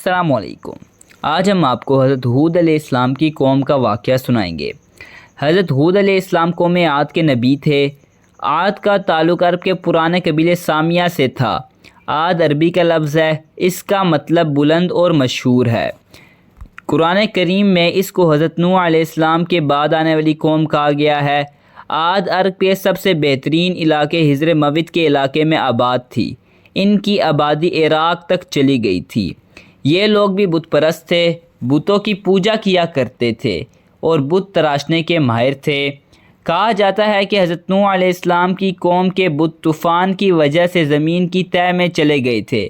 السلام علیکم۔ آج ہم آپ کو حضرت ہود علیہ السلام کی قوم کا واقعہ سنائیں گے۔ حضرت ہود علیہ السلام قوم عاد کے نبی تھے۔ عاد کا تعلق عرب کے پرانے قبیلے سامیہ سے تھا۔ عاد عربی کا لفظ ہے، اس کا مطلب بلند اور مشہور ہے۔ قرآن کریم میں اس کو حضرت نوح علیہ السلام کے بعد آنے والی قوم کہا گیا ہے۔ عاد عرب کے سب سے بہترین علاقے حجر موت کے علاقے میں آباد تھی۔ ان کی آبادی عراق تک چلی گئی تھی۔ یہ لوگ بھی بت پرست تھے، بتوں کی پوجا کیا کرتے تھے اور بت تراشنے کے ماہر تھے۔ کہا جاتا ہے کہ حضرت نوح علیہ السلام کی قوم کے بت طوفان کی وجہ سے زمین کی تہہ میں چلے گئے تھے۔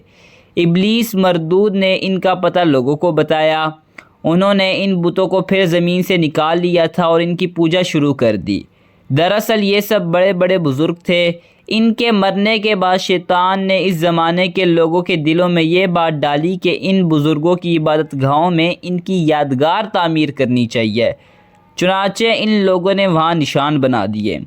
ابلیس مردود نے ان کا پتہ لوگوں کو بتایا۔ انہوں نے ان بتوں کو پھر زمین سے نکال لیا تھا اور ان کی پوجا شروع کر دی۔ دراصل یہ سب بڑے بڑے بزرگ تھے۔ ان کے مرنے کے بعد شیطان نے اس زمانے کے لوگوں کے دلوں میں یہ بات ڈالی کہ ان بزرگوں کی عبادت گاہوں میں ان کی یادگار تعمیر کرنی چاہیے۔ چنانچہ ان لوگوں نے وہاں نشان بنا دیے۔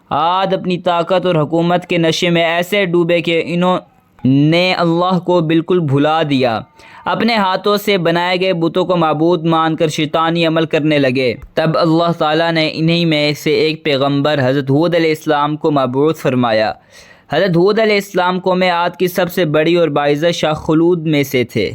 عاد اپنی طاقت اور حکومت کے نشے میں ایسے ڈوبے کہ انہوں نے اللہ کو بالکل بھلا دیا۔ اپنے ہاتھوں سے بنائے گئے بتوں کو معبود مان کر شیطانی عمل کرنے لگے۔ تب اللہ تعالیٰ نے انہی میں سے ایک پیغمبر حضرت ہود علیہ السلام کو مبعوث فرمایا۔ حضرت ہود علیہ السلام قوم عاد کی سب سے بڑی اور باعزت شاخ خلود میں سے تھے۔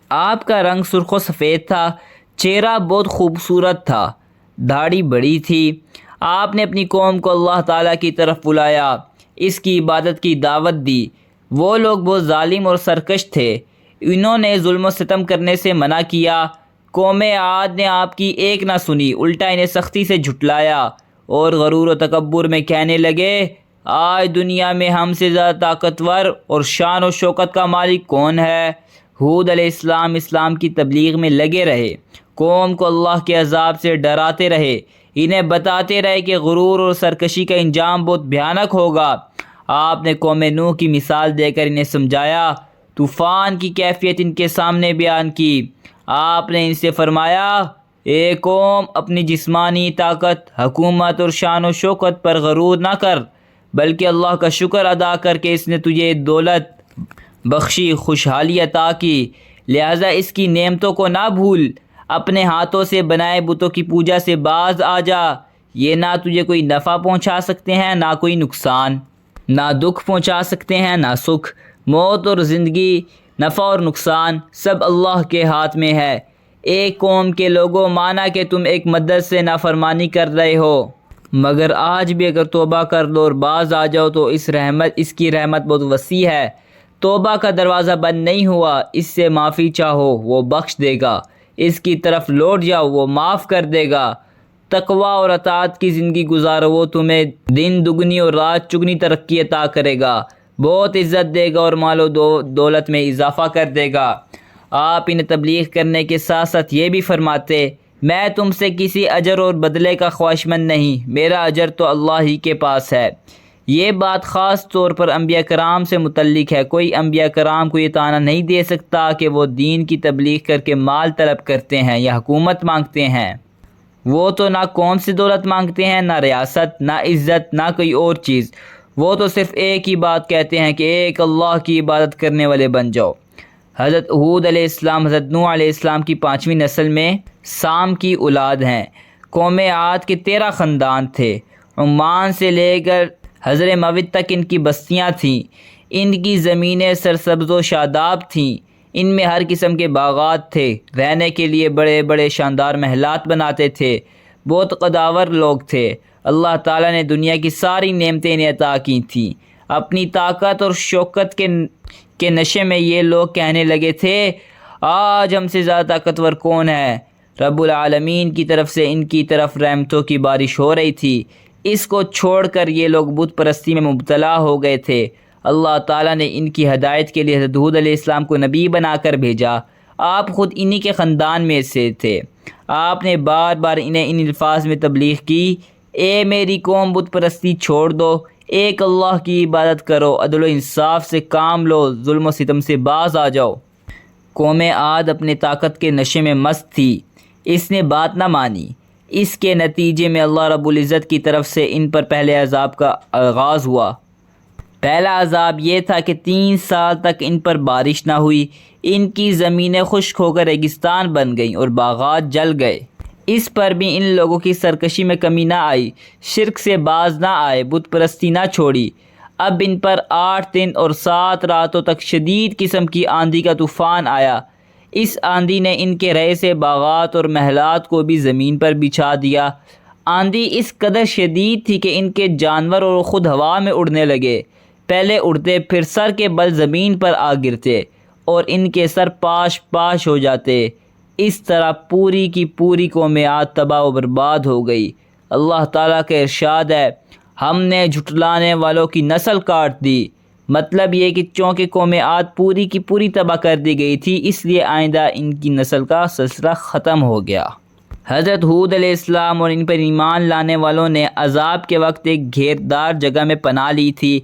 آپ کا رنگ سرخ و سفید تھا، چہرہ بہت خوبصورت تھا، داڑھی بڑی تھی۔ آپ نے اپنی قوم کو اللہ تعالیٰ کی طرف بلایا، اس کی عبادت کی دعوت دی۔ وہ لوگ بہت ظالم اور سرکش تھے۔ انہوں نے ظلم و ستم کرنے سے منع کیا۔ قوم عاد نے آپ کی ایک نہ سنی، الٹا انہیں سختی سے جھٹلایا اور غرور و تکبر میں کہنے لگے، آج دنیا میں ہم سے زیادہ طاقتور اور شان و شوکت کا مالک کون ہے؟ ہود علیہ السلام اسلام کی تبلیغ میں لگے رہے، قوم کو اللہ کے عذاب سے ڈراتے رہے، انہیں بتاتے رہے کہ غرور اور سرکشی کا انجام بہت بھیانک ہوگا۔ آپ نے قوم نوح کی مثال دے کر انہیں سمجھایا، طوفان کی کیفیت ان کے سامنے بیان کی۔ آپ نے ان سے فرمایا، اے قوم، اپنی جسمانی طاقت، حکومت اور شان و شوکت پر غرور نہ کر، بلکہ اللہ کا شکر ادا کر کہ اس نے تجھے دولت بخشی، خوشحالی عطا کی، لہذا اس کی نعمتوں کو نہ بھول۔ اپنے ہاتھوں سے بنائے بتوں کی پوجا سے باز آ جا، یہ نہ تجھے کوئی نفع پہنچا سکتے ہیں نہ کوئی نقصان، نہ دکھ پہنچا سکتے ہیں نہ سکھ۔ موت اور زندگی، نفع اور نقصان سب اللہ کے ہاتھ میں ہے۔ ایک قوم کے لوگوں، مانا کہ تم ایک مدت سے نافرمانی کر رہے ہو، مگر آج بھی اگر توبہ کر لو اور باز آ جاؤ تو اس کی رحمت بہت وسیع ہے۔ توبہ کا دروازہ بند نہیں ہوا، اس سے معافی چاہو وہ بخش دے گا، اس کی طرف لوٹ جاؤ وہ معاف کر دے گا۔ تقوی اور اطاعت کی زندگی گزارو، وہ تمہیں دن دگنی اور رات چگنی ترقی عطا کرے گا، بہت عزت دے گا اور مال و دولت میں اضافہ کر دے گا۔ آپ انہیں تبلیغ کرنے کے ساتھ ساتھ یہ بھی فرماتے، میں تم سے کسی اجر اور بدلے کا خواہشمند نہیں، میرا اجر تو اللہ ہی کے پاس ہے۔ یہ بات خاص طور پر انبیاء کرام سے متعلق ہے۔ کوئی انبیاء کرام کو یہ طعنہ نہیں دے سکتا کہ وہ دین کی تبلیغ کر کے مال طلب کرتے ہیں یا حکومت مانگتے ہیں۔ وہ تو نہ قوم سے دولت مانگتے ہیں، نہ ریاست، نہ عزت، نہ کوئی اور چیز۔ وہ تو صرف ایک ہی بات کہتے ہیں کہ ایک اللہ کی عبادت کرنے والے بن جاؤ۔ حضرت ہود علیہ السلام حضرت نوح علیہ السلام کی 5ویں نسل میں سام کی اولاد ہیں۔ قوم عاد کے 13 خاندان تھے۔ عمان سے لے کر حجر موت تک ان کی بستیاں تھیں۔ ان کی زمینیں سرسبز و شاداب تھیں۔ ان میں ہر قسم کے باغات تھے۔ رہنے کے لیے بڑے بڑے شاندار محلات بناتے تھے۔ بہت قداور لوگ تھے۔ اللہ تعالیٰ نے دنیا کی ساری نعمتیں انہیں عطا کی تھیں۔ اپنی طاقت اور شوکت کے نشے میں یہ لوگ کہنے لگے تھے، آج ہم سے زیادہ طاقتور کون ہے؟ رب العالمین کی طرف سے ان کی طرف رحمتوں کی بارش ہو رہی تھی۔ اس کو چھوڑ کر یہ لوگ بت پرستی میں مبتلا ہو گئے تھے۔ اللہ تعالیٰ نے ان کی ہدایت کے لیے حضرت ہود علیہ السلام کو نبی بنا کر بھیجا۔ آپ خود انہی کے خاندان میں سے تھے۔ آپ نے بار بار انہیں ان الفاظ میں تبلیغ کی، اے میری قوم، بت پرستی چھوڑ دو، ایک اللہ کی عبادت کرو، عدل و انصاف سے کام لو، ظلم و ستم سے باز آ جاؤ۔ قوم عاد اپنے طاقت کے نشے میں مست تھی۔ اس نے بات نہ مانی۔ اس کے نتیجے میں اللہ رب العزت کی طرف سے ان پر پہلے عذاب کا آغاز ہوا۔ پہلا عذاب یہ تھا کہ 3 سال تک ان پر بارش نہ ہوئی، ان کی زمینیں خشک ہو کر ریگستان بن گئیں اور باغات جل گئے۔ اس پر بھی ان لوگوں کی سرکشی میں کمی نہ آئی، شرک سے باز نہ آئے، بت پرستی نہ چھوڑی۔ اب ان پر 8 دن اور 7 راتوں تک شدید قسم کی آندھی کا طوفان آیا۔ اس آندھی نے ان کے رہے سے باغات اور محلات کو بھی زمین پر بچھا دیا۔ آندھی اس قدر شدید تھی کہ ان کے جانور اور خود ہوا میں اڑنے لگے، پہلے اڑتے پھر سر کے بل زمین پر آ گرتے اور ان کے سر پاش پاش ہو جاتے۔ اس طرح پوری کی پوری قوم عاد تباہ و برباد ہو گئی۔ اللہ تعالیٰ کا ارشاد ہے، ہم نے جھٹلانے والوں کی نسل کاٹ دی۔ مطلب یہ کہ چونکہ قوم عاد پوری کی پوری تباہ کر دی گئی تھی، اس لیے آئندہ ان کی نسل کا سلسلہ ختم ہو گیا۔ حضرت ہود علیہ السلام اور ان پر ایمان لانے والوں نے عذاب کے وقت ایک گھیردار جگہ میں پناہ لی تھی۔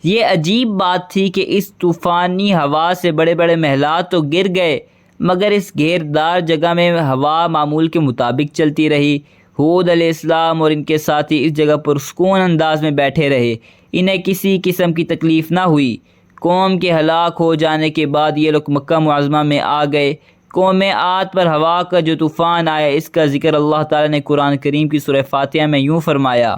یہ عجیب بات تھی کہ اس طوفانی ہوا سے بڑے بڑے محلات تو گر گئے، مگر اس گھیردار جگہ میں ہوا معمول کے مطابق چلتی رہی۔ ہود علیہ السلام اور ان کے ساتھی اس جگہ پرسکون انداز میں بیٹھے رہے، انہیں کسی قسم کی تکلیف نہ ہوئی۔ قوم کے ہلاک ہو جانے کے بعد یہ لوگ مکہ معظمہ میں آ گئے۔ قوم عاد پر ہوا کا جو طوفان آیا، اس کا ذکر اللہ تعالیٰ نے قرآن کریم کی سورہ فاتحہ میں یوں فرمایا،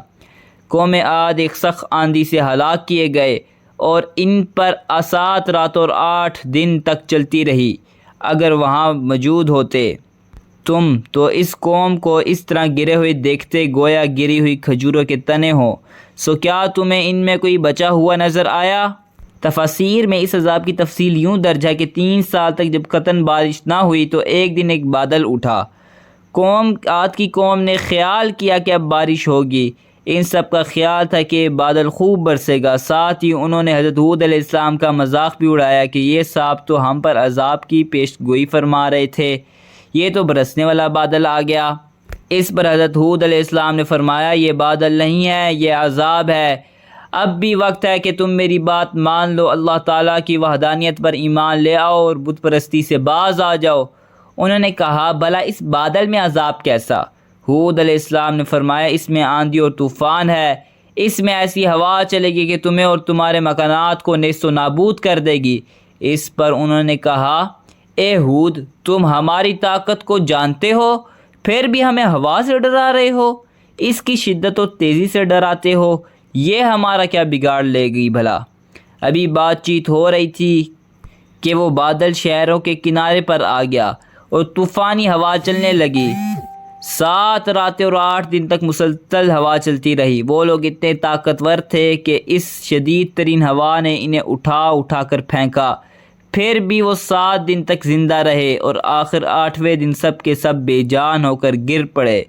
قوم عاد ایک سخت آندھی سے ہلاک کیے گئے اور ان پر 7 رات اور 8 دن تک چلتی رہی۔ اگر وہاں موجود ہوتے تم تو اس قوم کو اس طرح گرے ہوئے دیکھتے گویا گری ہوئی کھجوروں کے تنے ہوں۔ سو کیا تمہیں ان میں کوئی بچا ہوا نظر آیا؟ تفاسیر میں اس عذاب کی تفصیل یوں درج ہے کہ 3 سال تک جب قطعاً بارش نہ ہوئی تو ایک دن ایک بادل اٹھا۔ عاد کی قوم نے خیال کیا کہ اب بارش ہوگی۔ ان سب کا خیال تھا کہ بادل خوب برسے گا۔ ساتھ ہی انہوں نے حضرت ہود علیہ السلام کا مذاق بھی اڑایا کہ یہ صاحب تو ہم پر عذاب کی پیش گوئی فرما رہے تھے، یہ تو برسنے والا بادل آ گیا۔ اس پر حضرت ہود علیہ السلام نے فرمایا، یہ بادل نہیں ہے، یہ عذاب ہے۔ اب بھی وقت ہے کہ تم میری بات مان لو، اللہ تعالیٰ کی وحدانیت پر ایمان لے آؤ اور بت پرستی سے باز آ جاؤ۔ انہوں نے کہا، بھلا اس بادل میں عذاب کیسا؟ ہود علیہ السلام نے فرمایا، اس میں آندھی اور طوفان ہے، اس میں ایسی ہوا چلے گی کہ تمہیں اور تمہارے مکانات کو نیست و نابود کر دے گی۔ اس پر انہوں نے کہا، اے ہود، تم ہماری طاقت کو جانتے ہو، پھر بھی ہمیں ہوا سے ڈرا رہے ہو، اس کی شدت و تیزی سے ڈراتے ہو، یہ ہمارا کیا بگاڑ لے گئی بھلا؟ ابھی بات چیت ہو رہی تھی کہ وہ بادل شہروں کے کنارے پر آ گیا اور طوفانی ہوا چلنے لگی۔ 7 راتیں اور 8 دن تک مسلسل ہوا چلتی رہی۔ وہ لوگ اتنے طاقتور تھے کہ اس شدید ترین ہوا نے انہیں اٹھا اٹھا کر پھینکا، پھر بھی وہ 7 دن تک زندہ رہے اور آخر 8ویں دن سب کے سب بے جان ہو کر گر پڑے۔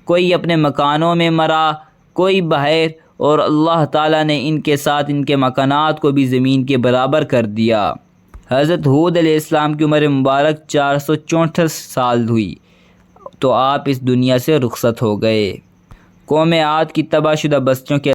کوئی اپنے مکانوں میں مرا، کوئی باہر، اور اللہ تعالیٰ نے ان کے ساتھ ان کے مکانات کو بھی زمین کے برابر کر دیا۔ حضرت ہود علیہ السلام کی عمر مبارک 464 سال ہوئی تو آپ اس دنیا سے رخصت ہو گئے۔ قوم عاد کی تباہ شدہ بستیوں کے